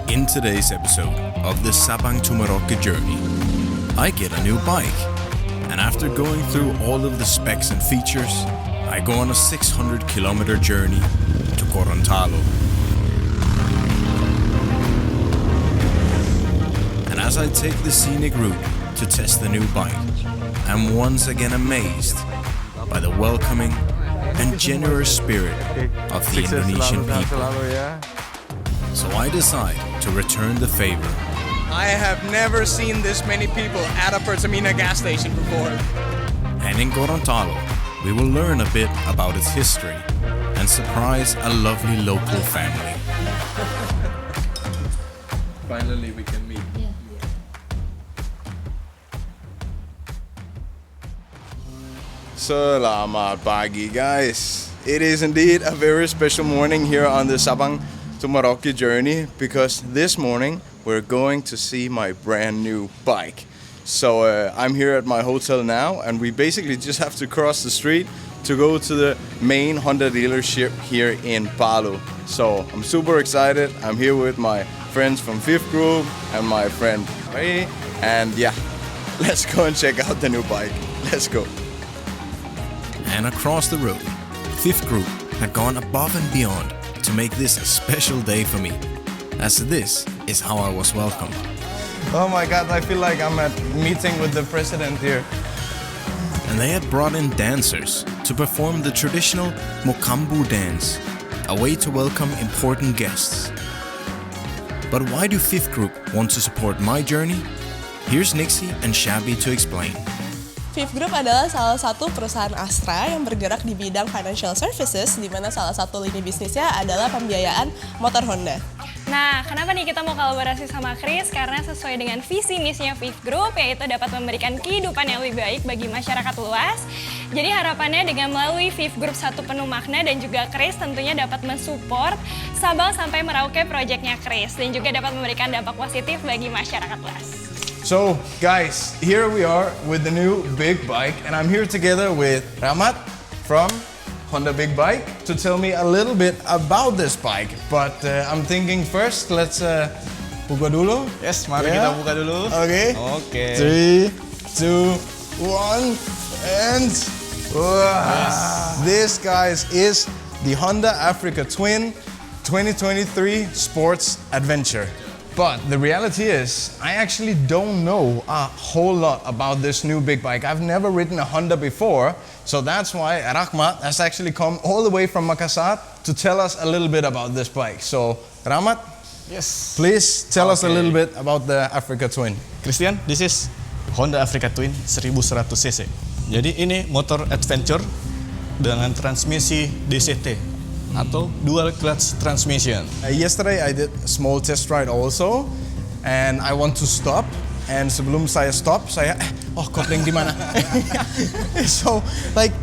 In today's episode of the Sabang to Merauke journey, I get a new bike. And after going through all of the specs and features, I go on a 600-kilometer journey to Gorontalo. And as I take the scenic route to test the new bike, I'm once again amazed by the welcoming and generous spirit of the Indonesian people. So I decide to return the favor. I have never seen this many people at a Pertamina gas station before. And in Gorontalo, we will learn a bit about its history and surprise a lovely local family. Finally we can meet. Selamat pagi, guys. It is indeed a very special morning here on the Sabang to Merauke journey because this morning we're going to see my brand new bike. So I'm here at my hotel now, and we basically just have to cross the street to go to the main Honda dealership here in Palu. So I'm super excited. I'm here with my friends from FIFGROUP and my friend Ray, and yeah, let's go and check out the new bike. Let's go. And across the road, FIFGROUP had gone above and beyond to make this a special day for me, as this is how I was welcomed. Oh my god, I feel like I'm at a meeting with the president here. And they had brought in dancers to perform the traditional Mokambu dance, a way to welcome important guests. But why do FIFGROUP want to support my journey? Here's Nixie and Shabby to explain. FIFGROUP adalah salah satu perusahaan Astra yang bergerak di bidang financial services, di mana salah satu lini bisnisnya adalah pembiayaan motor Honda. Nah, kenapa nih kita mau kolaborasi sama Kris? Karena sesuai dengan visi misinya FIFGROUP, yaitu dapat memberikan kehidupan yang lebih baik bagi masyarakat luas. Jadi harapannya dengan melalui FIFGROUP satu penuh makna dan juga Kris tentunya dapat mensupport Sabang sampai Merauke proyeknya Kris dan juga dapat memberikan dampak positif bagi masyarakat luas. So guys, here we are with the new big bike, and I'm here together with Rahmat from Honda Big Bike to tell me a little bit about this bike. But I'm thinking first, let's buka dulu. Yes, mari kita buka dulu. Okay. Oke. 3, 2, 1, and wow. Yes. This guys is the Honda Africa Twin 2023 Sports Adventure. But the reality is, I actually don't know a whole lot about this new big bike. I've never ridden a Honda before, so that's why Rahmat has actually come all the way from Makassar to tell us a little bit about this bike. So, Rahmat, Yes. please tell us a little bit about the Africa Twin. Kristian, this is Honda Africa Twin 1100 cc. Jadi ini motor adventure dengan transmisi DCT atau dual clutch transmission. Yesterday I did a small test ride also, and I want to stop. And sebelum saya stop, saya kopling di mana? So like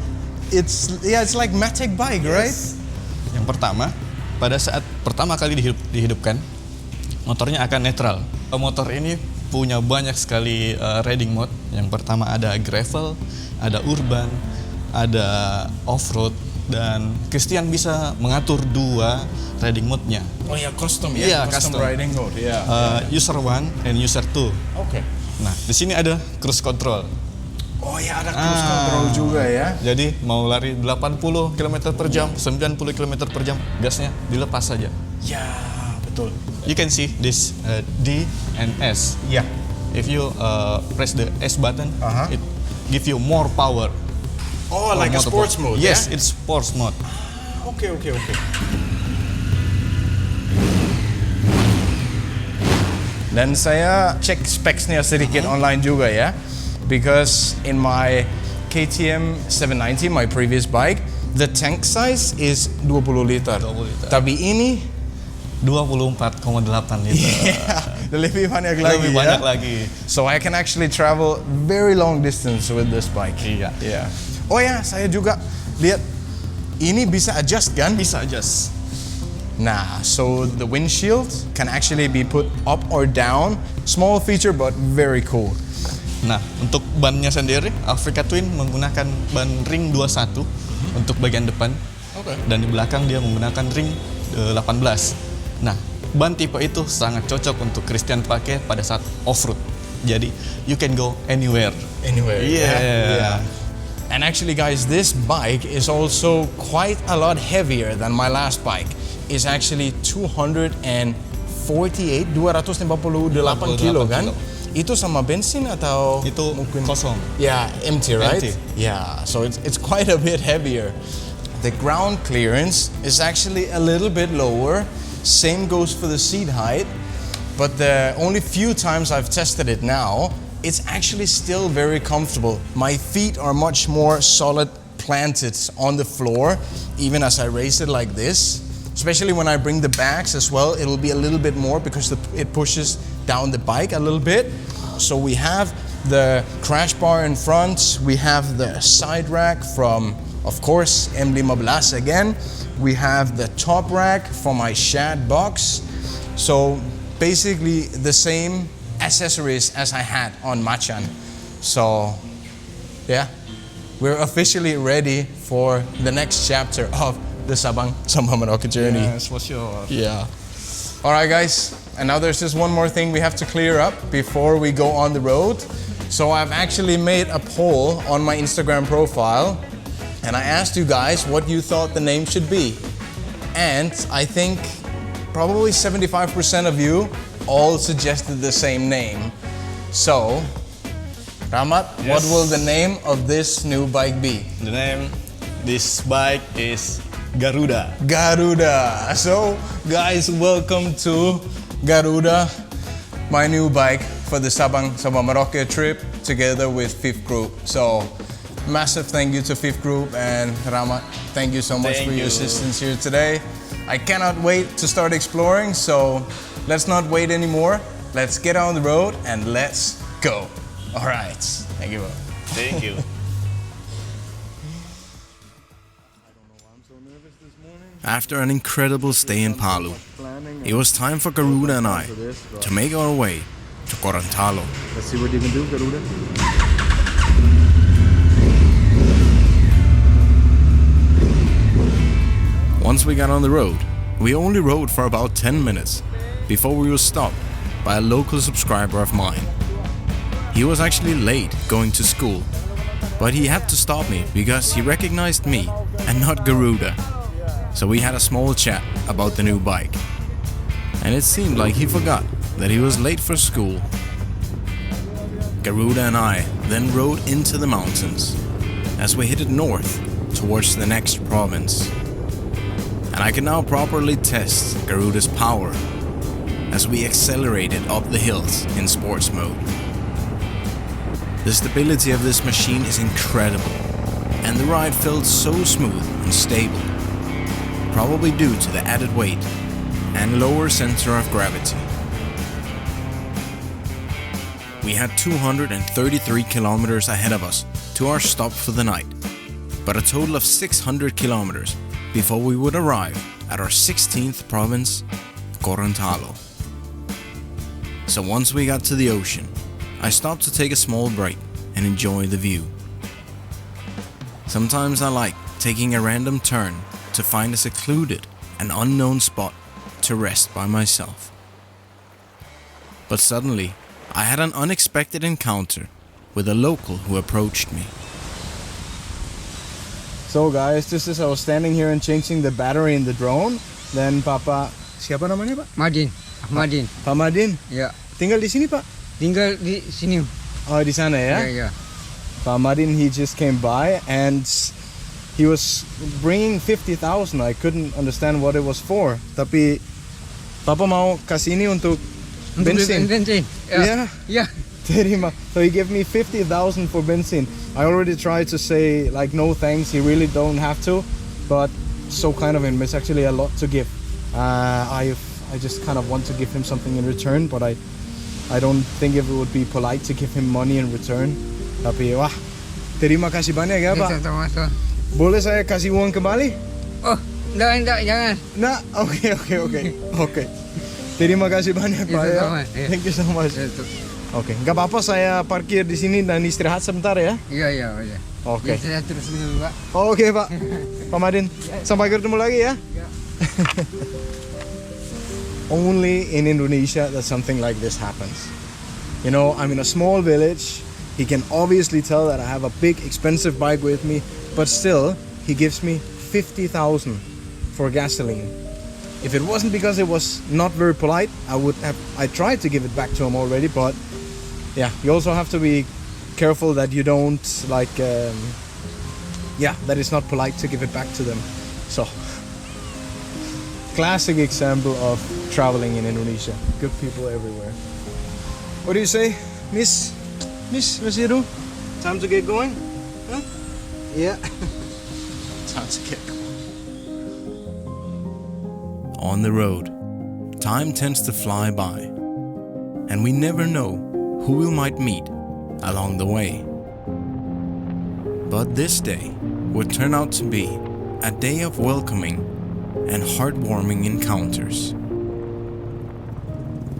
it's like Matic bike, right? Yang pertama, pada saat pertama kali dihidupkan, motornya akan netral. Motor ini punya banyak sekali riding mode. Yang pertama ada gravel, ada urban, ada off-road, dan Kristian bisa mengatur dua riding mode-nya. Oh ya, custom ya? Iya, custom custom. riding mode, ya. User 1 and user 2. Oke. Nah, di sini ada cruise control. Oh ya, ada cruise control juga ya. Jadi mau lari 80 km per jam, 90 km per jam, gasnya dilepas saja. Ya, betul. You can see this D and S. Ya. If you press the S button, Uh-huh. it give you more power. Oh, like a sports mode, Yes, ya? it's sports mode. Oke. Dan saya cek specs-nya sedikit online juga ya. Because in my KTM 790, my previous bike, the tank size is 20 liter. 20 liter. Tapi ini 24,8 liter. lebih banyak lagi. Lebih banyak lagi. So I can actually travel very long distance with this bike. Iya. Yeah. Oh ya, saya juga lihat ini bisa adjust kan? Bisa adjust. Nah, so the windshield can actually be put up or down. Small feature but very cool. Nah, untuk bannya sendiri, Africa Twin menggunakan ban ring 21 untuk bagian depan. Oke. Dan di belakang dia menggunakan ring 18. Nah, ban tipe itu sangat cocok untuk Kristian pakai pada saat off-road. Jadi, you can go anywhere. Anywhere. Yeah. And actually, guys, this bike is also quite a lot heavier than my last bike. It's actually 248 kilo kan? Itu sama bensin atau Itu mungkin kosong. Yeah, empty, right? Empty. Yeah, so it's quite a bit heavier. The ground clearance is actually a little bit lower. Same goes for the seat height. But the only few times I've tested it now, it's actually still very comfortable. My feet are much more solid planted on the floor, even as I raise it like this. Especially when I bring the bags as well, it'll be a little bit more because it pushes down the bike a little bit. So we have the crash bar in front, we have the side rack from, of course, M15 again. We have the top rack for my shad box. So basically the same accessories as I had on Machan. So yeah, we're officially ready for the next chapter of the Sabang sampai Merauke journey. Yes, for sure. Yeah. All right, guys. And now there's just one more thing we have to clear up before we go on the road. So I've actually made a poll on my Instagram profile, and I asked you guys what you thought the name should be. And I think probably 75% of you all suggested the same name. So, Ramat, what Yes. will the name of this new bike be? The name this bike is Garuda. Garuda. So, guys, welcome to Garuda, my new bike for the Sabang Merauke trip together with FIFGROUP. So, massive thank you to FIFGROUP and Ramat. Thank you so much Thank for your you. assistance here today. I cannot wait to start exploring, so let's not wait anymore. Let's get on the road and let's go. All right. Thank you. Thank you. After an incredible stay in Palu, it was time for Garuda and I to make our way to Gorontalo. Let's see what you can do, Garuda. Once we got on the road, we only rode for about 10 minutes before we were stopped by a local subscriber of mine. He was actually late going to school, but he had to stop me because he recognized me and not Garuda. So we had a small chat about the new bike. And it seemed like he forgot that he was late for school. Garuda and I then rode into the mountains as we headed north towards the next province. And I can now properly test Garuda's power as we accelerated up the hills in sports mode. The stability of this machine is incredible, and the ride felt so smooth and stable, probably due to the added weight and lower center of gravity. We had 233 kilometers ahead of us to our stop for the night, but a total of 600 kilometers before we would arrive at our 16th province, Gorontalo. So once we got to the ocean, I stopped to take a small break and enjoy the view. Sometimes I like taking a random turn to find a secluded and unknown spot to rest by myself. But suddenly, I had an unexpected encounter with a local who approached me. So guys, just as I was standing here and changing the battery in the drone, then Papa, siapa namanya Pak? Madin, Ahmadin. Pak Madin, Ya, tinggal di sini Pak? tinggal di sini. Oh, di sana ya? Ya, ya. Pak Madin, he just came by and he was bringing 50,000. I couldn't understand what it was for. Tapi Papa mau kasih ini untuk bensin. Bensin. Ya. Ya. Terima. So he gave me 50,000 for bensin. I already tried to say like no thanks. He really don't have to, but so kind of him. It's actually a lot to give. I just kind of want to give him something in return, but I don't think if it would be polite to give him money in return. Tapi wah, terima kasih banyak ya Pak. Sama-sama. Boleh saya kasih uang kembali? Oh, enggak, jangan. Nah, oke. Terima kasih banyak Pak ya. sama-sama, ya. Thank you so much. Ya, tuh. Oke, nggak apa-apa saya parkir di sini dan istirahat sebentar ya. Iya, iya. Oke. Ya, saya terus dulu, Pak. Oke Pak. Pak Madin, sampai ketemu lagi ya. only in Indonesia that something like this happens. You know, I'm in a small village. He can obviously tell that I have a big expensive bike with me, but still he gives me 50,000 for gasoline. If it wasn't because it was not very polite, I tried to give it back to him already, but yeah, you also have to be careful that you don't that it's not polite to give it back to them. So, classic example of traveling in Indonesia. Good people everywhere. What do you say, Miss Masiru? Time to get going? Huh? Yeah. Time to get going. On the road, time tends to fly by, and we never know who we might meet along the way. But this day would turn out to be a day of welcoming and heartwarming encounters.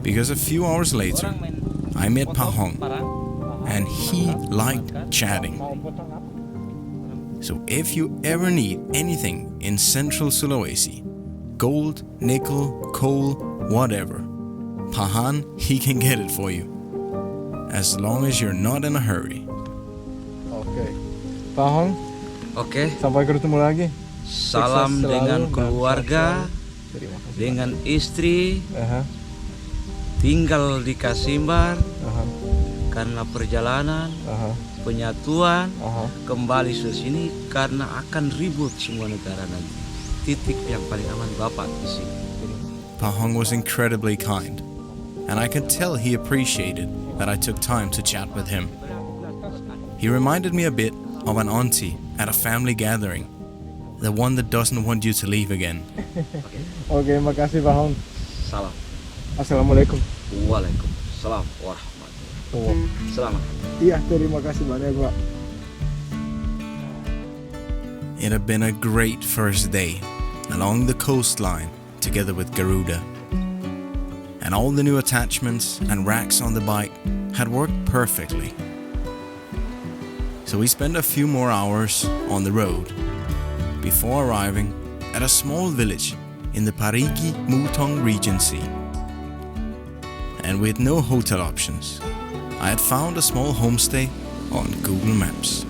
Because a few hours later, I met Pahong, and he liked chatting. So if you ever need anything in central Sulawesi, gold, nickel, coal, whatever, Pahan, he can get it for you. As long as you're not in a hurry. Oke. Pahong, Oke, sampai ketemu lagi. salam Sukses dengan selalu, keluarga, Terima kasih. dengan istri, Aha, tinggal di Kasimbar aha, karena perjalanan, aha, penyatuan, aha. kembali ke sini karena akan ribut semua negara nanti. Titik yang paling aman Bapak di sini. Pahong was incredibly kind, and I could tell he appreciated that I took time to chat with him. He reminded me a bit of an auntie at a family gathering, the one that doesn't want you to leave again. Oke, makasih Pahong. Salam. Assalamualaikum. Waalaikumsalam warahmatullahi. Selamat. Iya, terima kasih banyak, Pak. It had been a great first day along the coastline together with Garuda. And all the new attachments and racks on the bike had worked perfectly. So we spent a few more hours on the road before arriving at a small village in the Parigi Mutong Regency. And with no hotel options, I had found a small homestay on Google Maps.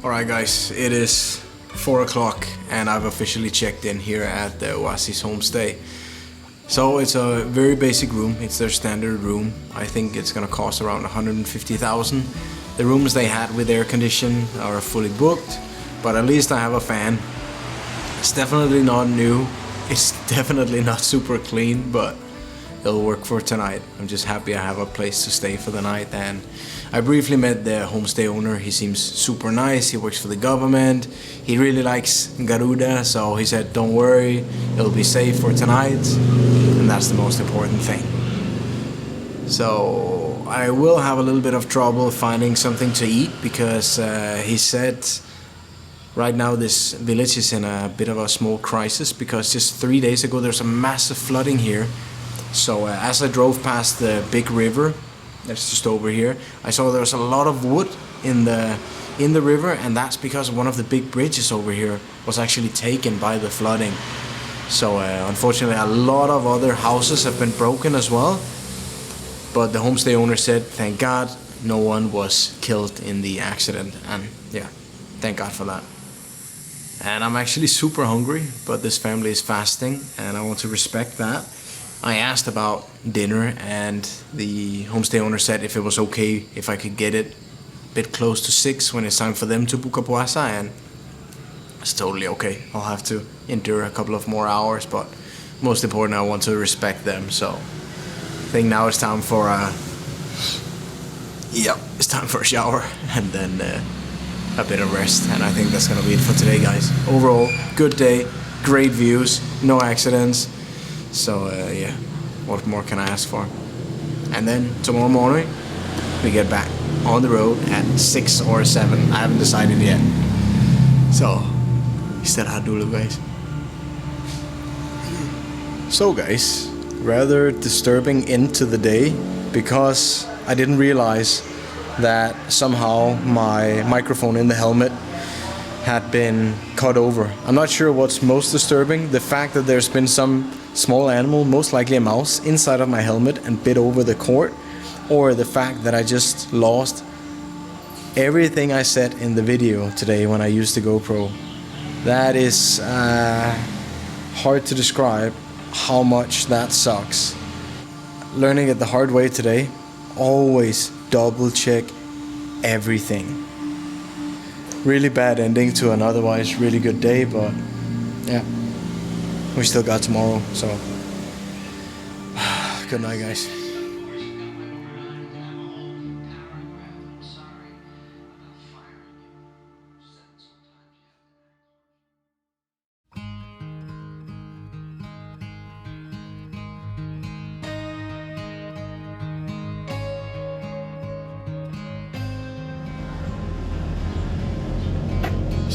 Alright guys, it is 4 o'clock and I've officially checked in here at the Oasis Homestay. So it's a very basic room, it's their standard room. I think it's gonna cost around 150,000. The rooms they had with air condition are fully booked, but at least I have a fan. It's definitely not new, it's definitely not super clean, but it'll work for tonight. I'm just happy I have a place to stay for the night. And I briefly met the homestay owner. He seems super nice. He works for the government. He really likes Garuda, so he said, don't worry, it'll be safe for tonight. And that's the most important thing. So I will have a little bit of trouble finding something to eat because he said right now this village is in a bit of a small crisis because just 3 days ago there's a massive flooding here. So as I drove past the big river that's just over here, I saw there was a lot of wood in the river, and that's because one of the big bridges over here was actually taken by the flooding. So unfortunately a lot of other houses have been broken as well, but the homestay owner said thank God no one was killed in the accident, and yeah, thank God for that. And I'm actually super hungry, but this family is fasting and I want to respect that. I asked about dinner and the homestay owner said if it was okay if I could get it a bit close to 6 when it's time for them to Buka puasa, and it's totally okay. I'll have to endure a couple of more hours, but most important I want to respect them. So I think now it's time for it's time for a shower and then a bit of rest, and I think that's gonna be it for today, guys. Overall, good day, great views, no accidents. So yeah, what more can I ask for? And then tomorrow morning we get back on the road at 6 or 7. I haven't decided yet. So istirahat dulu guys. So guys, rather disturbing end to the day because I didn't realize that somehow my microphone in the helmet had been cut over. I'm not sure what's most disturbing, the fact that there's been some small animal, most likely a mouse, inside of my helmet and bit over the cord, or the fact that I just lost everything I said in the video today when I used the GoPro. That is hard to describe how much that sucks. Learning it the hard way today, always double check everything. Really bad ending to an otherwise really good day, but yeah, we still got tomorrow, so good night, guys.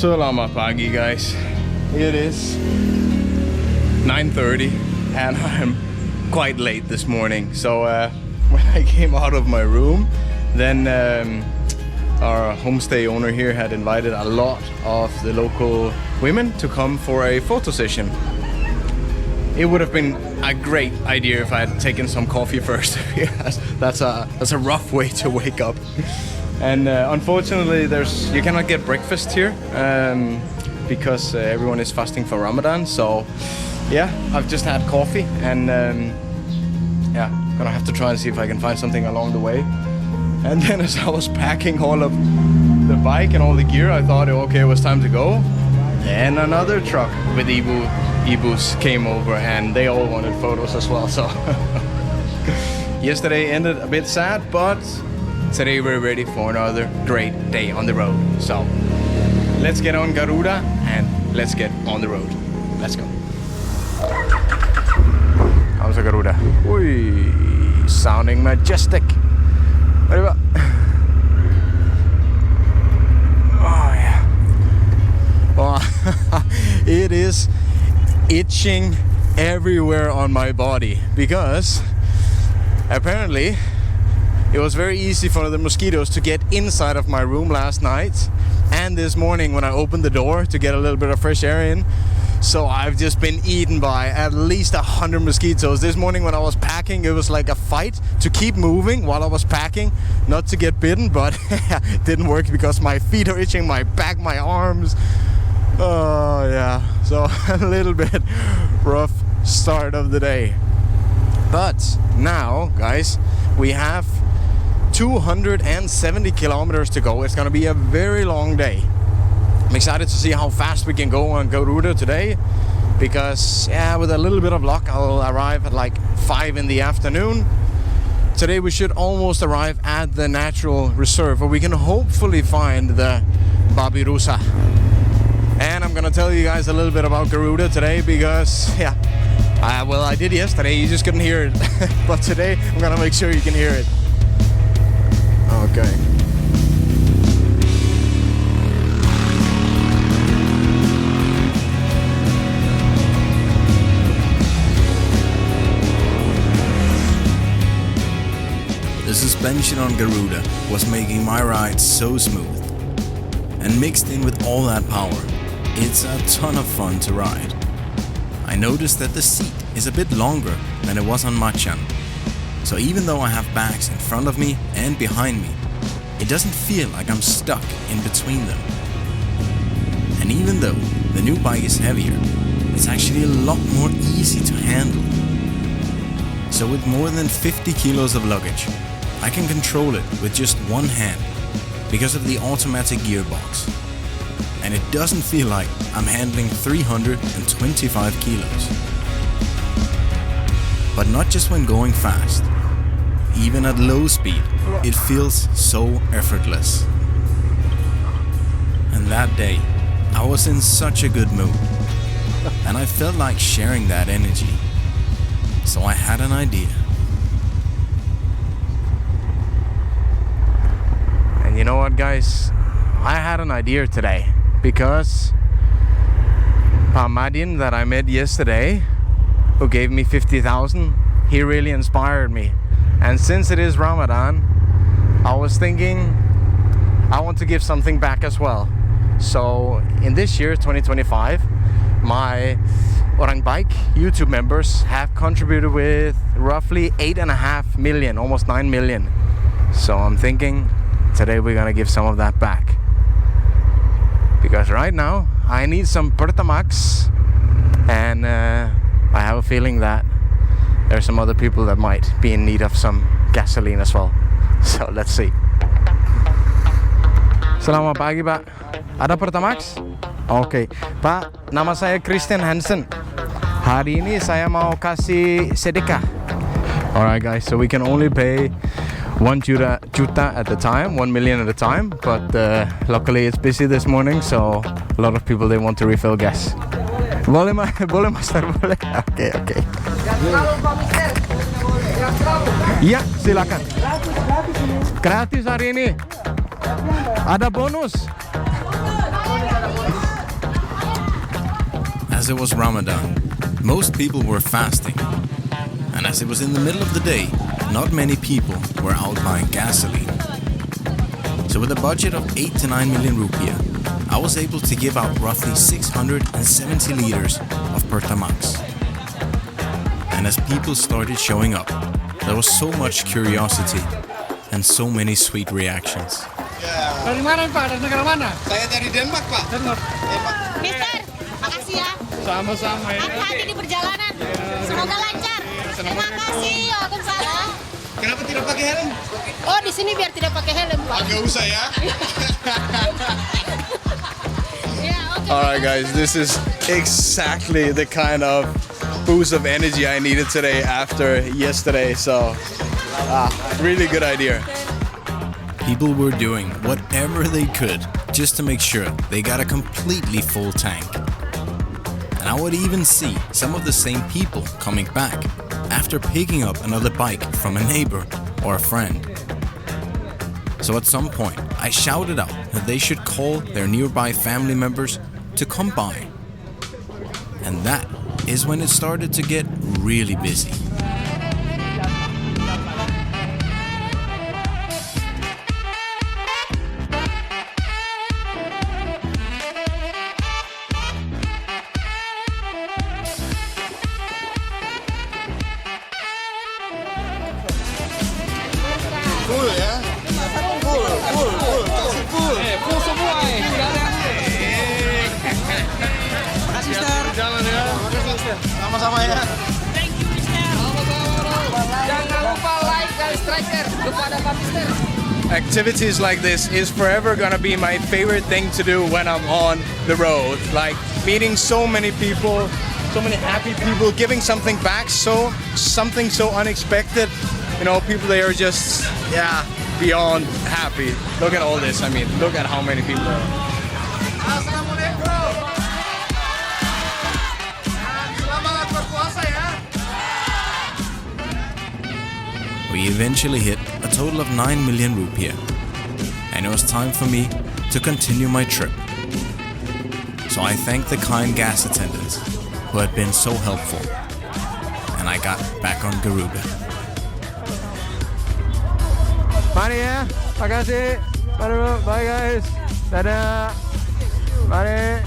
Selamat pagi, guys. It is 9:30 and I'm quite late this morning. So when I came out of my room, then our homestay owner here had invited a lot of the local women to come for a photo session. It would have been a great idea if I had taken some coffee first. Yes, that's a rough way to wake up. And unfortunately, you cannot get breakfast here because everyone is fasting for Ramadan. So yeah, I've just had coffee, and yeah, gonna have to try and see if I can find something along the way. And then as I was packing all of the bike and all the gear, I thought, okay, it was time to go. And another truck with Ibus came over, and they all wanted photos as well. So yesterday ended a bit sad, but today we're ready for another great day on the road. So let's get on Garuda and let's get on the road. Let's go. How's the Garuda? Ui, sounding majestic. Oh yeah. Oh, it is itching everywhere on my body because apparently it was very easy for the mosquitoes to get inside of my room last night and this morning when I opened the door to get a little bit of fresh air in. So I've just been eaten by at least 100 mosquitoes. This morning when I was packing, it was like a fight to keep moving while I was packing, not to get bitten, but it didn't work because my feet are itching, my back, my arms. Oh yeah, so a little bit rough start of the day. But now, guys, we have 270 kilometers to go. It's gonna be a very long day. I'm excited to see how fast we can go on Garuda today because, yeah, with a little bit of luck, I'll arrive at like 5 in the afternoon. Today we should almost arrive at the natural reserve where we can hopefully find the Babi Rusa. And I'm gonna tell you guys a little bit about Garuda today because, yeah, well, I did yesterday, you just couldn't hear it. But today, I'm gonna make sure you can hear it. Okay. The suspension on Garuda was making my ride so smooth. And mixed in with all that power, it's a ton of fun to ride. I noticed that the seat is a bit longer than it was on Machan. So even though I have bags in front of me and behind me, it doesn't feel like I'm stuck in between them. And even though the new bike is heavier, it's actually a lot more easy to handle. So with more than 50 kilos of luggage, I can control it with just one hand because of the automatic gearbox. And it doesn't feel like I'm handling 325 kilos. But not just when going fast. Even at low speed, it feels so effortless. And that day, I was in such a good mood. And I felt like sharing that energy. So I had an idea. And you know what, guys? I had an idea today because Pamadin that I met yesterday, who gave me 50,000, he really inspired me. And since it is Ramadan, I was thinking I want to give something back as well. So in this year, 2025, my Orang Baik YouTube members have contributed with roughly 8.5 million, almost 9 million. So I'm thinking today we're gonna give some of that back. Because right now I need some Pertamax, and I have a feeling that there are some other people that might be in need of some gasoline as well. So let's see. Selamat pagi, Pak. Ada Pertamax? Oke, Pak, nama saya Kristian Hansen. Hari ini saya mau kasih sedekah. Alright guys, so we can only pay 1 juta at a time, 1 million at a time, but luckily it's busy this morning, so a lot of people, they want to refill gas. Boleh master, boleh. Oke. Iya, silakan. Gratis hari ini. Ada bonus. As it was Ramadan, most people were fasting. And as it was in the middle of the day, not many people were out buying gasoline. So with a budget of 8 to 9 million rupiah, I was able to give out roughly 670 liters of Pertamax. And as people started showing up, there was so much curiosity and so many sweet reactions. Dari mana Pak? Dari negara mana? Saya dari Denmark, Pak. Mister, makasih ya. Sama-sama ya. Hati-hati di perjalanan. Semoga lancar. Terima kasih. Waalaikumsalam. Kenapa tidak pakai helm? Oh, di sini biar tidak pakai helm, Pak. Agak usah ya. Ya, oke. Alright guys, this is exactly the kind of boost of energy I needed today after yesterday. So, really good idea. People were doing whatever they could just to make sure they got a completely full tank. And I would even see some of the same people coming back after picking up another bike from a neighbor or a friend. So at some point, I shouted out that they should call their nearby family members to come by. And that is when it started to get really busy. Full ya? Full. Kasih full. Full semua tidak ada. Makasih, Mister. Jalan ya. Sama-sama ya. Jangan lupa like dan striker. Lupa ada Pak Mister. Activities like this is forever gonna be my favorite thing to do when I'm on the road. Like meeting so many people, so many happy people, giving something back, something so unexpected. You know, people, they are just, beyond happy. Look at all this. I mean, look at how many people are. Selamat berpuasa ya. We eventually hit a total of 9 million rupiah. And it was time for me to continue my trip. So I thanked the kind gas attendants who had been so helpful. And I got back on GARUDA. Mari ya, makasih. Mari, bye guys. Dadah. Mari.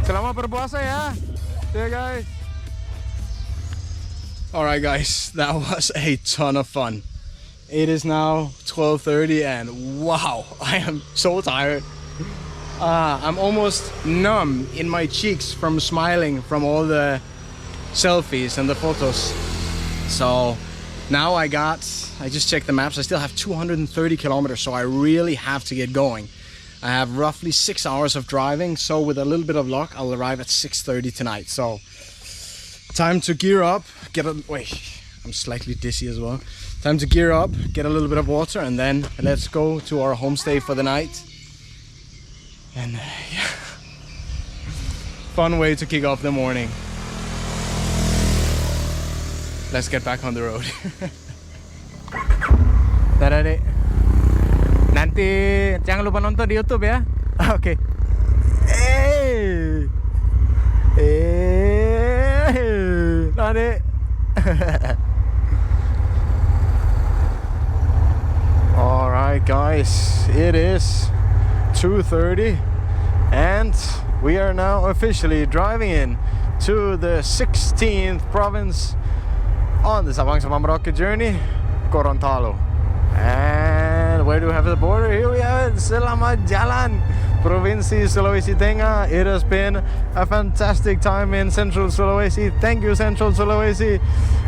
Selamat berpuasa ya. See you guys. Alright guys, that was a ton of fun. It is now 12:30 and wow, I am so tired. I'm almost numb in my cheeks from smiling from all the selfies and the photos. So now I just checked the maps. I still have 230 kilometers, so I really have to get going. I have roughly 6 hours of driving, so with a little bit of luck, I'll arrive at 6:30 tonight. So time to gear up, I'm slightly dizzy as well. Time to gear up, get a little bit of water, and then let's go to our homestay for the night. And fun way to kick off the morning. Let's get back on the road. Dadah, Dek. Nanti jangan lupa nonton di YouTube ya. Oke. Dek. Alright guys, it is 2:30 and we are now officially driving in to the 16th province on the Sabang sama Merauke journey, Gorontalo. And where do we have the border? Here we have it. Selamat jalan, Provinsi Sulawesi Tengah. It has been a fantastic time in Central Sulawesi. Thank you, Central Sulawesi.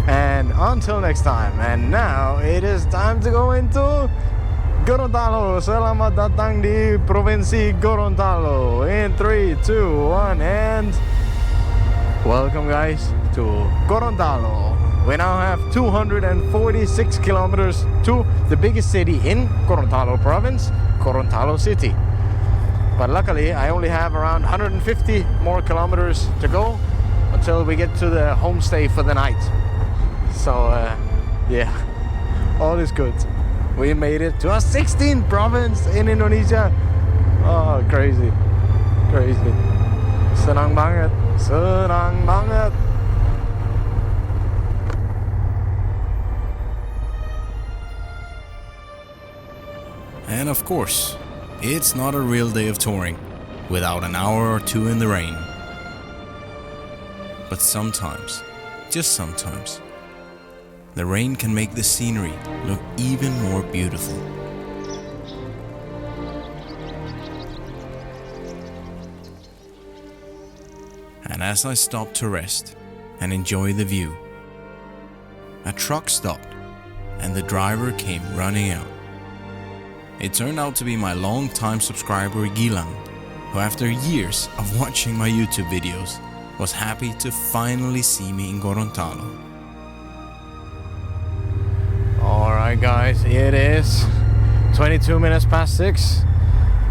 And until next time. And now it is time to go into Gorontalo. Selamat datang di Provinsi Gorontalo. In 3, 2, 1 and welcome guys to Gorontalo. We now have 246 kilometers to the biggest city in Gorontalo province, Gorontalo city. But luckily I only have around 150 more kilometers to go until we get to the homestay for the night. So yeah, all is good. We made it to our 16th province in Indonesia. Oh, crazy. Crazy. Senang banget. Senang banget. And of course, it's not a real day of touring without an hour or two in the rain. But sometimes, just sometimes, the rain can make the scenery look even more beautiful. And as I stopped to rest and enjoy the view, a truck stopped and the driver came running out. It turned out to be my long-time subscriber Gilang, who after years of watching my YouTube videos was happy to finally see me in Gorontalo. Alright guys, it is 22 minutes past 6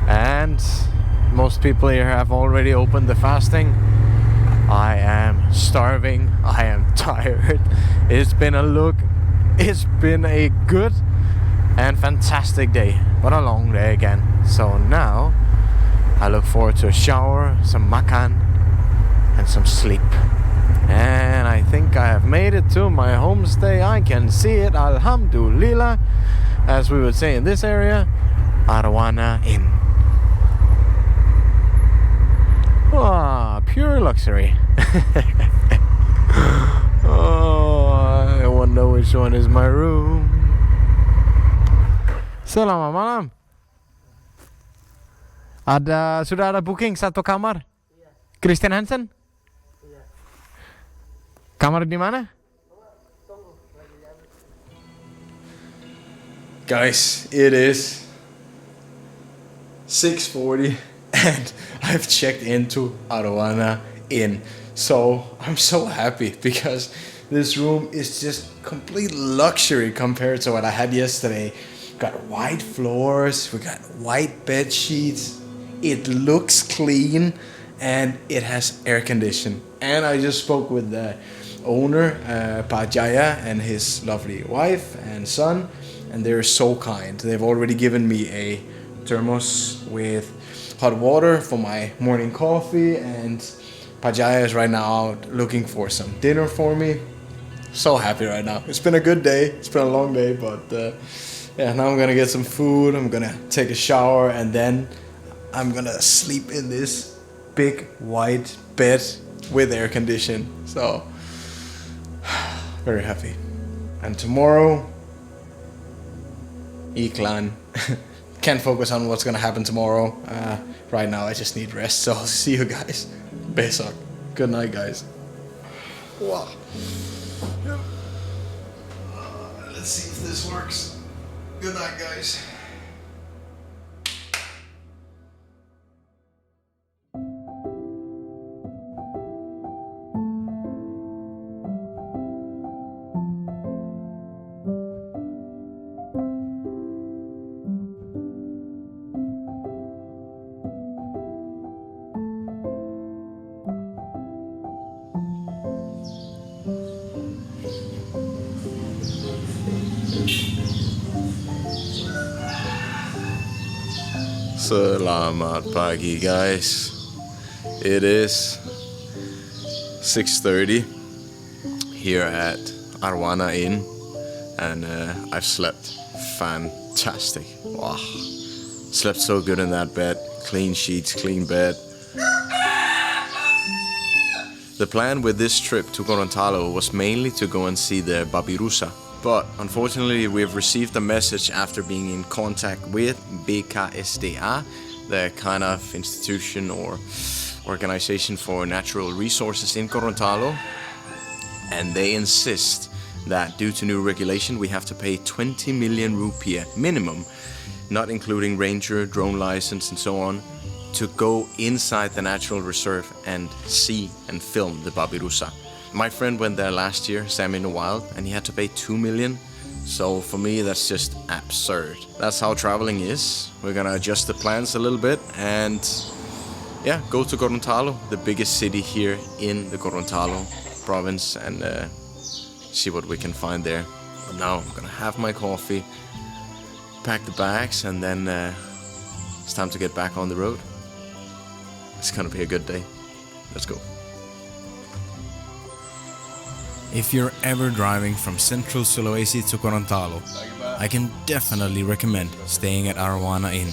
and most people here have already opened the fasting. I am starving, I am tired. It's been a good and fantastic day, but a long day again. So now I look forward to a shower, some makan and some sleep. And I think I have made it to my homestay. I can see it, alhamdulillah, as we would say in this area, Arwana Inn. Ah, pure luxury. Oh, I wonder which one is my room. Selamat malam. Sudah ada booking satu kamar? Kristian Hansen? Kamar di mana? Guys, it is 6:40 and I've checked into Arwana Inn. So I'm so happy because this room is just complete luxury compared to what I had yesterday. Got white floors, we got white bed sheets, it looks clean and it has air condition. And I just spoke with the owner, Pa Jaya, and his lovely wife and son, and they're so kind. They've already given me a thermos with hot water for my morning coffee, and Pa Jaya is right now out looking for some dinner for me. So happy right now. It's been a good day, it's been a long day, but yeah, now I'm gonna get some food, I'm gonna take a shower, and then I'm gonna sleep in this big white bed with air condition. So, very happy. And tomorrow, Iklan. Can't focus on what's gonna happen tomorrow. Right now I just need rest, so I'll see you guys. Besok. Good night, guys. Wow. Let's see if this works. Good night, guys. Selamat pagi, guys. It is 6:30 here at Arwana Inn, and I've slept fantastic. Wow, slept so good in that bed. clean sheets, clean bed. The plan with this trip to Gorontalo was mainly to go and see the Babirusa. But unfortunately, we've received a message after being in contact with BKSDA, the kind of institution or organization for natural resources in Gorontalo. And they insist that due to new regulation, we have to pay 20 million rupiah minimum, not including ranger, drone license and so on, to go inside the natural reserve and see and film the Babirusa. My friend went there last year, Sam in the Wild, and he had to pay 2 million. So for me, that's just absurd. That's how traveling is. We're gonna adjust the plans a little bit and yeah, go to Gorontalo, the biggest city here in the Gorontalo province, and see what we can find there. But now I'm gonna have my coffee, pack the bags, and then it's time to get back on the road. It's gonna be a good day. Let's go. If you're ever driving from central Sulawesi to Gorontalo, I can definitely recommend staying at Arowana Inn,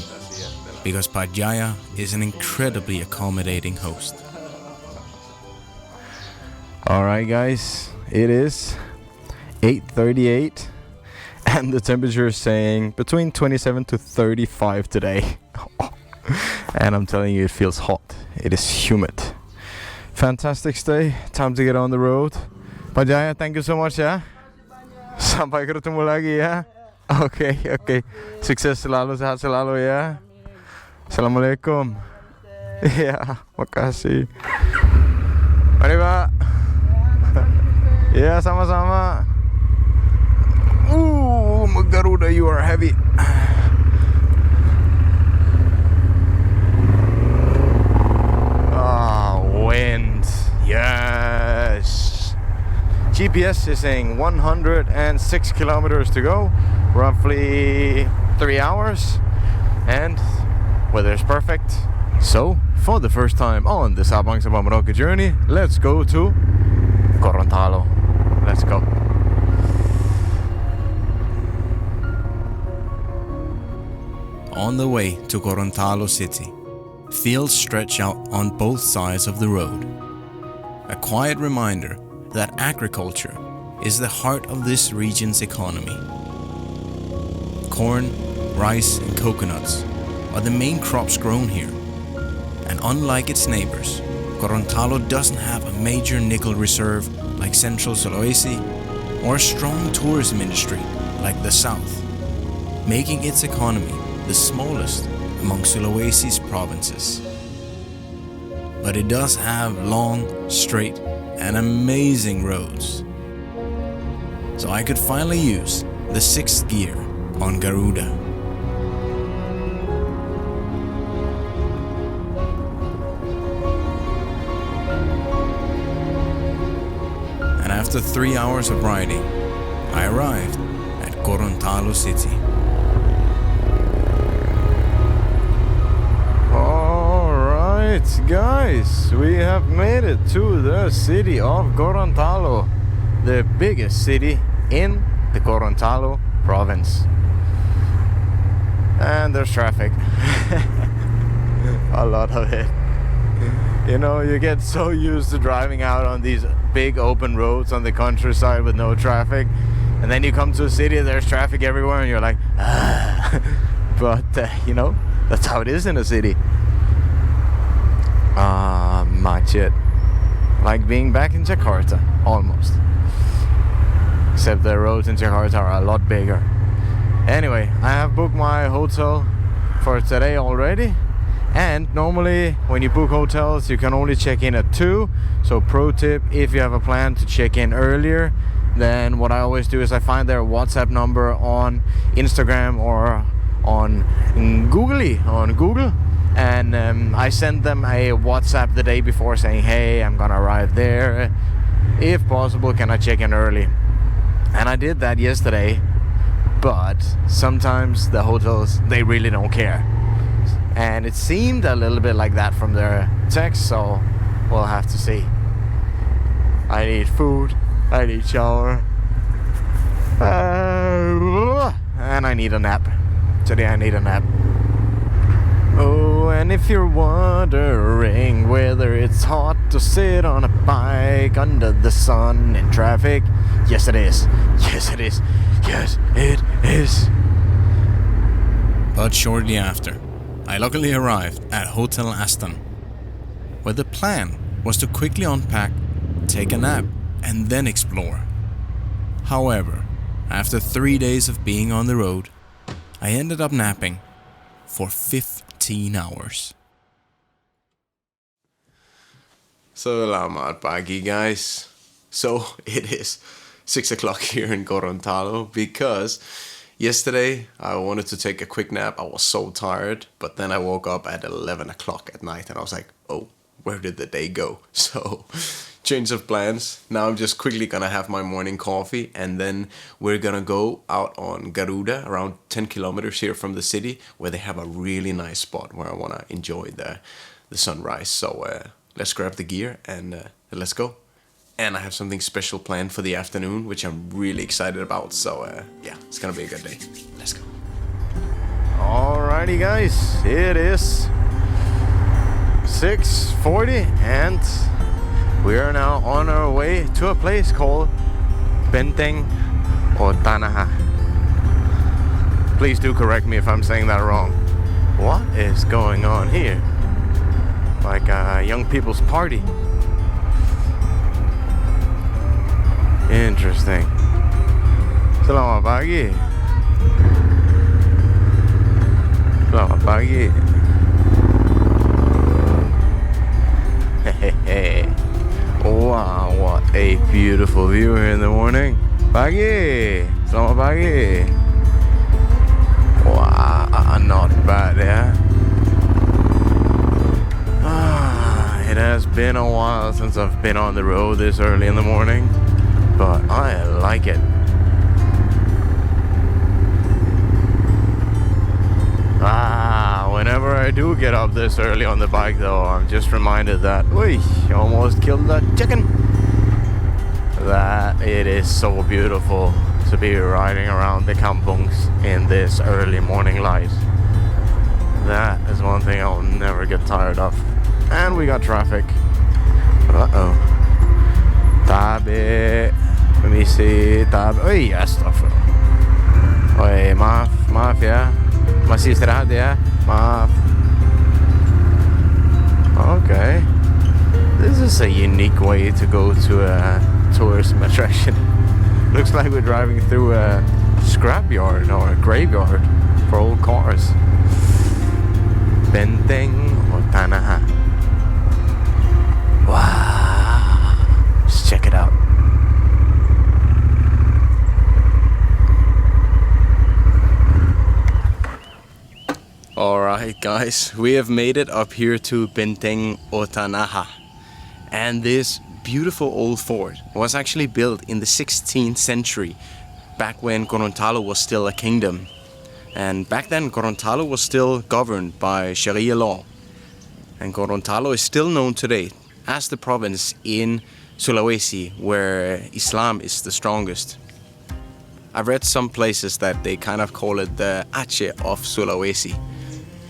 because Pajaya is an incredibly accommodating host. Alright guys, it is 8:38 and the temperature is saying between 27 to 35 today. And I'm telling you, it feels hot. It is humid. Fantastic stay. Time to get on the road. Pajaya, thank you so much ya. Sampai ketemu lagi ya. Oke. Sukses selalu, sehat selalu ya. Assalamualaikum. Ya, makasih. Mari Pak. Ya, sama-sama. Garuda, you are heavy. Wind. Yes. GPS is saying 106 kilometers to go, roughly 3 hours, and weather is perfect. So, for the first time on the Sabang to Merauke journey, let's go to Gorontalo. Let's go. On the way to Gorontalo city, fields stretch out on both sides of the road. A quiet reminder that agriculture is the heart of this region's economy. Corn, rice and coconuts are the main crops grown here. And unlike its neighbors, Gorontalo doesn't have a major nickel reserve like central Sulawesi or a strong tourism industry like the south, making its economy the smallest among Sulawesi's provinces. But it does have long, straight and amazing roads. So I could finally use the 6th gear on GARUDA. And after 3 hours of riding, I arrived at Gorontalo city. Alright guys, we have made it to the city of Gorontalo, the biggest city in the Gorontalo province. And there's traffic. A lot of it. You know, you get so used to driving out on these big open roads on the countryside with no traffic, and then you come to a city, there's traffic everywhere and you're like, ah. But you know, that's how it is in a city. Much it. Like being back in Jakarta, almost. Except the roads in Jakarta are a lot bigger. Anyway, I have booked my hotel for today already. And normally when you book hotels, you can only check in at 2. So pro tip, if you have a plan to check in earlier, then what I always do is I find their WhatsApp number on Instagram or on Google. And I send them a WhatsApp the day before saying, hey, I'm gonna arrive there. If possible, can I check in early? And I did that yesterday, but sometimes the hotels, they really don't care. And it seemed a little bit like that from their text, so we'll have to see. I need food, I need shower, and I need a nap. Today I need a nap. Oh, and if you're wondering whether it's hot to sit on a bike under the sun in traffic, yes it is. Yes it is. Yes it is. But shortly after, I luckily arrived at Hotel Aston, where the plan was to quickly unpack, take a nap, and then explore. However, after 3 days of being on the road, I ended up napping for 15 hours. Selamat pagi, guys. So it is 6 o'clock here in Gorontalo because yesterday I wanted to take a quick nap. I was so tired, but then I woke up at 11 o'clock at night and I was like, oh, where did the day go? So change of plans. Now I'm just quickly gonna have my morning coffee and then we're gonna go out on GARUDA, around 10 kilometers here from the city, where they have a really nice spot where I wanna enjoy the sunrise. So let's grab the gear and let's go. And I have something special planned for the afternoon, which I'm really excited about. So yeah, it's gonna be a good day. Let's go. Alrighty guys, it is 6:40 and we are now on our way to a place called Benteng Otanaha. Please do correct me if I'm saying that wrong. What is going on here? Like a young people's party. Interesting. Selamat pagi. Selamat pagi. Wow, what a beautiful view here in the morning. Pagi. Selamat pagi. Wow, not bad, yeah. It has been a while since I've been on the road this early in the morning, but I like it. Whenever I do get up this early on the bike though, I'm just reminded that, we almost killed that chicken. That it is so beautiful to be riding around the kampungs in this early morning light. That is one thing I'll never get tired of. And we got traffic. Uh-oh. Tabi. Let me see. Tabi. Oi, astaghfirullah. Oi, maaf ya. Masih istirahat ya. Maaf. Okay. This is a unique way to go to a tourism attraction. Looks like we're driving through a scrapyard or a graveyard for old cars. Benteng Otanaha. Wow. Let's check it out. Alright guys, we have made it up here to Benteng Otanaha. And this beautiful old fort was actually built in the 16th century, back when Gorontalo was still a kingdom. And back then Gorontalo was still governed by Sharia law. And Gorontalo is still known today as the province in Sulawesi where Islam is the strongest. I've read some places that they kind of call it the Aceh of Sulawesi.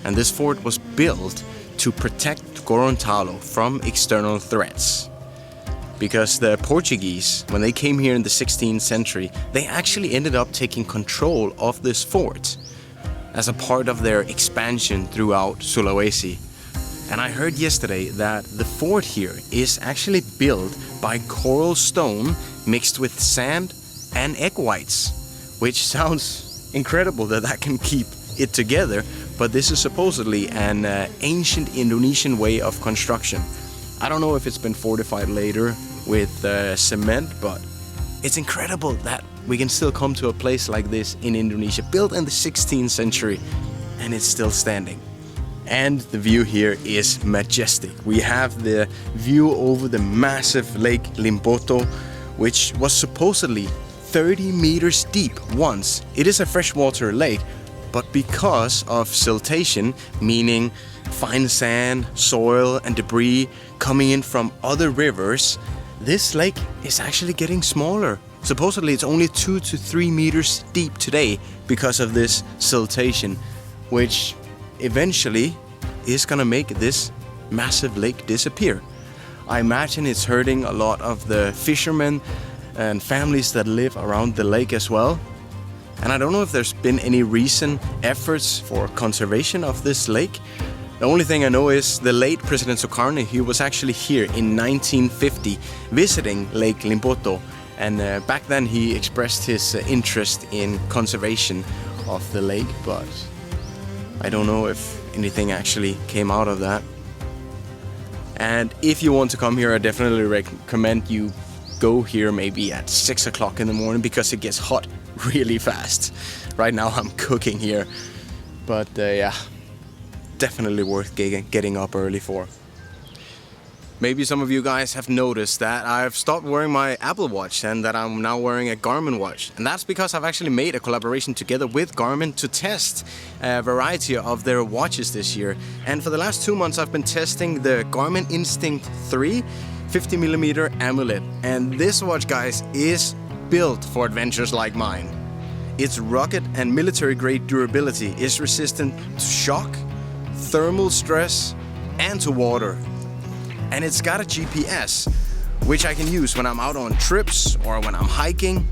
And this fort was built to protect Gorontalo from external threats. Because the Portuguese, when they came here in the 16th century, they actually ended up taking control of this fort as a part of their expansion throughout Sulawesi. And I heard yesterday that the fort here is actually built by coral stone mixed with sand and egg whites, which sounds incredible that can keep it together. But this is supposedly an ancient Indonesian way of construction. I don't know if it's been fortified later with cement, but it's incredible that we can still come to a place like this in Indonesia, built in the 16th century, and it's still standing. And the view here is majestic. We have the view over the massive lake Limboto, which was supposedly 30 meters deep once. It is a freshwater lake, but because of siltation, meaning fine sand, soil, and debris coming in from other rivers, this lake is actually getting smaller. Supposedly it's only 2 to 3 meters deep today because of this siltation, which eventually is gonna make this massive lake disappear. I imagine it's hurting a lot of the fishermen and families that live around the lake as well. And I don't know if there's been any recent efforts for conservation of this lake. The only thing I know is the late President Sukarno, he was actually here in 1950 visiting Lake Limpopo. And back then he expressed his interest in conservation of the lake, but I don't know if anything actually came out of that. And if you want to come here, I definitely recommend you go here maybe at 6 o'clock in the morning because it gets hot really fast. Right now I'm cooking here, but yeah, definitely worth getting up early for. Maybe some of you guys have noticed that I've stopped wearing my Apple Watch and that I'm now wearing a Garmin watch. And that's because I've actually made a collaboration together with Garmin to test a variety of their watches this year. And for the last 2 months I've been testing the Garmin Instinct 3 50mm amulet. And this watch, guys, is built for adventures like mine. Its rugged and military-grade durability is resistant to shock, thermal stress, and to water. And it's got a GPS, which I can use when I'm out on trips or when I'm hiking.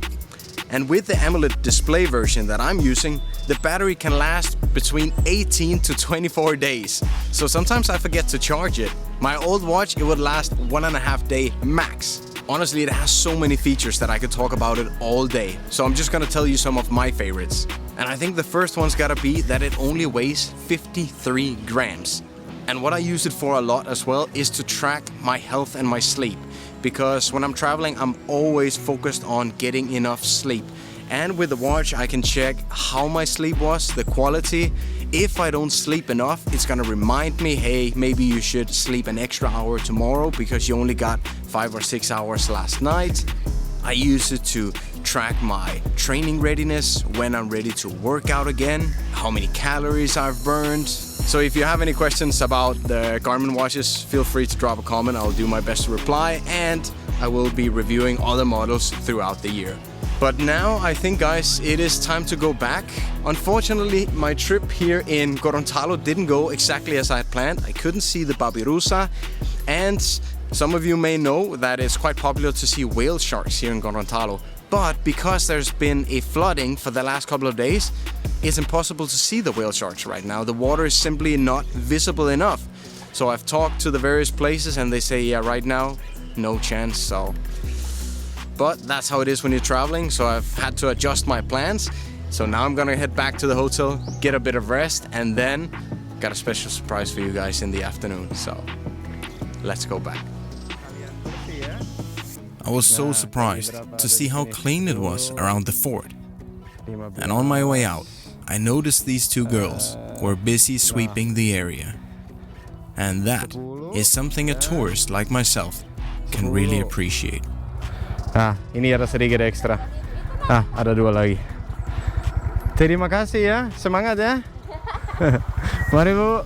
And with the AMOLED display version that I'm using, the battery can last between 18 to 24 days. So sometimes I forget to charge it. My old watch, it would last 1.5 days max. Honestly, it has so many features that I could talk about it all day. So I'm just gonna tell you some of my favorites. And I think the first one's gotta be that it only weighs 53 grams. And what I use it for a lot as well is to track my health and my sleep. Because when I'm traveling, I'm always focused on getting enough sleep. And with the watch, I can check how my sleep was, the quality. If I don't sleep enough, it's gonna remind me, hey, maybe you should sleep an extra hour tomorrow because you only got 5 or 6 hours last night. I use it to track my training readiness, when I'm ready to work out again, how many calories I've burned. So if you have any questions about the Garmin watches, feel free to drop a comment. I'll do my best to reply, and I will be reviewing other models throughout the year. But now I think, guys, it is time to go back. Unfortunately, my trip here in Gorontalo didn't go exactly as I had planned. I couldn't see the babirusa, and some of you may know that it's quite popular to see whale sharks here in Gorontalo. But because there's been a flooding for the last couple of days, it's impossible to see the whale sharks right now. The water is simply not visible enough. So I've talked to the various places and they say, yeah, right now, no chance. So, but that's how it is when you're traveling. So I've had to adjust my plans. So now I'm gonna head back to the hotel, get a bit of rest, and then got a special surprise for you guys in the afternoon. So let's go back. I was so surprised to see how clean it was around the fort. And on my way out, I noticed these two girls were busy sweeping the area. And that is something a tourist like myself can really appreciate. Ini ada sedikit ekstra. Ada 2 lagi. Terima kasih ya, semangat ya. Mari Bu.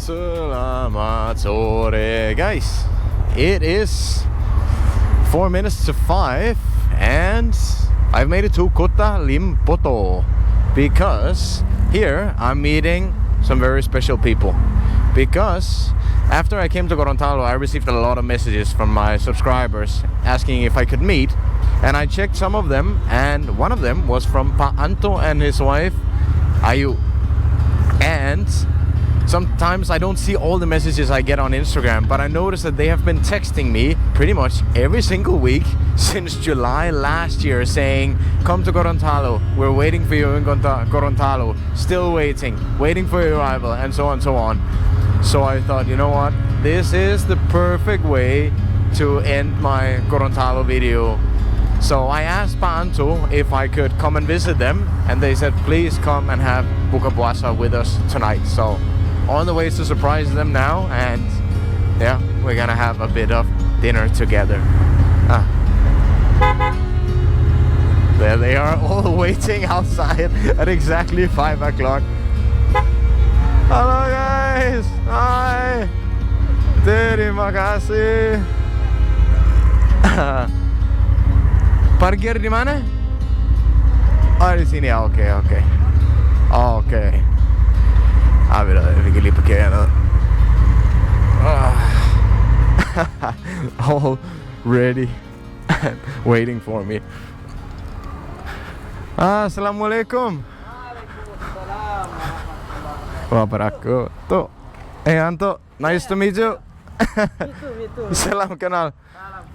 Selamat sore, guys. It is 4 minutes to 5 and I've made it to Kota Limpopo because here I'm meeting some very special people. Because after I came to Gorontalo, I received a lot of messages from my subscribers asking if I could meet, and I checked some of them, and one of them was from Anto and his wife Ayu. And sometimes I don't see all the messages I get on Instagram, but I noticed that they have been texting me pretty much every single week since July last year saying, come to Gorontalo, we're waiting for you in Gorontalo, still waiting for your arrival, and so on and so on. So I thought, you know what, this is the perfect way to end my Gorontalo video. So I asked Anto if I could come and visit them, and they said please come and have Buka puasa with us tonight. So on the way to surprise them now, and yeah, we're gonna have a bit of dinner together. There they are, all waiting outside at exactly 5 o'clock. Hello guys, hi. Terima kasih. Parkir di mana? Oh, di sini. Oke. Okej. Ja, vi kan parkera nu. All ready and waiting for me. Assalamualaikum. Wabarakatuh. Hey Anto, nice to meet you. Salam kenal.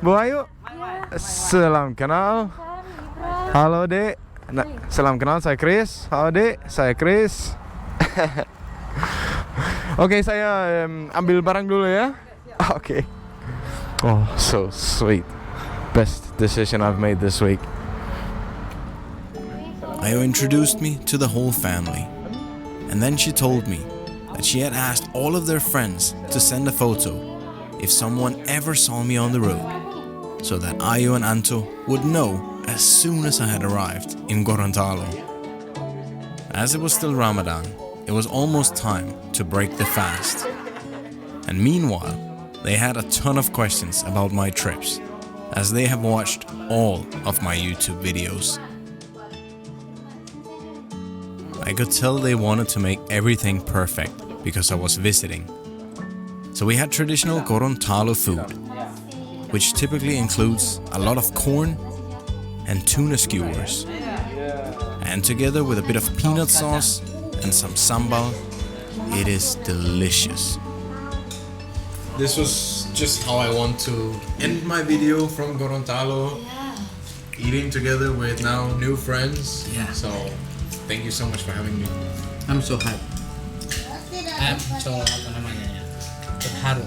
Bu Ayu? Salam kenal. Halo Dek. Salam kenal, saya Chris. Halo Dek, saya Chris. Oke, saya ambil barang dulu ya. Oke. Oh, so sweet. Best decision I've made this week. Ayu introduced me to the whole family. And then she told me that she had asked all of their friends to send a photo if someone ever saw me on the road, so that Ayu and Anto would know as soon as I had arrived in Gorontalo. As it was still Ramadan, it was almost time to break the fast. And meanwhile, they had a ton of questions about my trips, as they have watched all of my YouTube videos. I could tell they wanted to make everything perfect because I was visiting. So we had traditional Gorontalo food, which typically includes a lot of corn and tuna skewers. And together with a bit of peanut sauce and some sambal, it is delicious. This was just how I want to end my video from Gorontalo. Eating together with now new friends. Yeah. So thank you so much for having me. I'm so happy. I'm so terharu.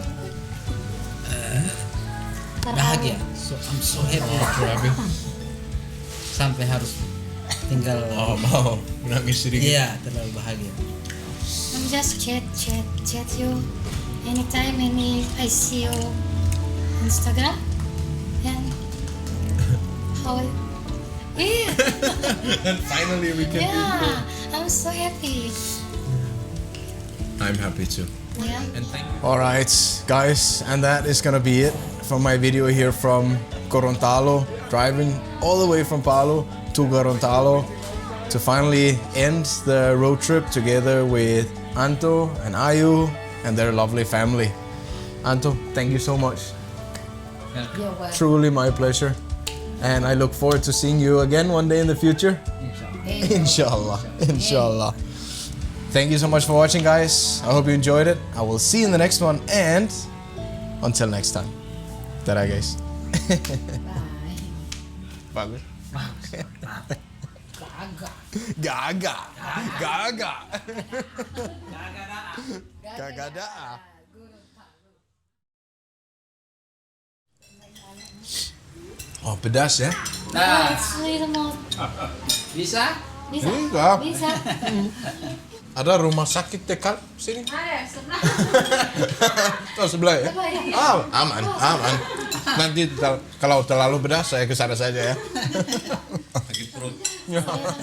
Bahagia. So I'm so happy. Sampai harus tinggal. Mau nangis sedikit. Iya, terlalu bahagia. I'm just chat you anytime I see you Instagram and how yeah. And finally we can Yeah, I'm so happy. I'm happy too. Yeah. And thank you. Alright, guys, and that is gonna be it for my video here from Gorontalo, driving all the way from Palu to Gorontalo to finally end the road trip together with Anto and Ayu and their lovely family. Anto, thank you so much. You're welcome. Truly my pleasure. And I look forward to seeing you again one day in the future. Inshallah. Inshallah. Thank you so much for watching, guys. I hope you enjoyed it. I will see you in the next one, and until next time. Tada, guys. Bagus. Gaga. Gaga. Gaga. Oh, pedas ya? Nah, It's a little more. bisa? Bisa? Enggak. Bisa? Ada rumah sakit dekat sini. Ada sebelah. Oh, sebelah ya? Sebelah, ya. Oh, aman, aman. Nanti kalau terlalu pedas saya ke sana saja ya. Sakit perut. Jawab.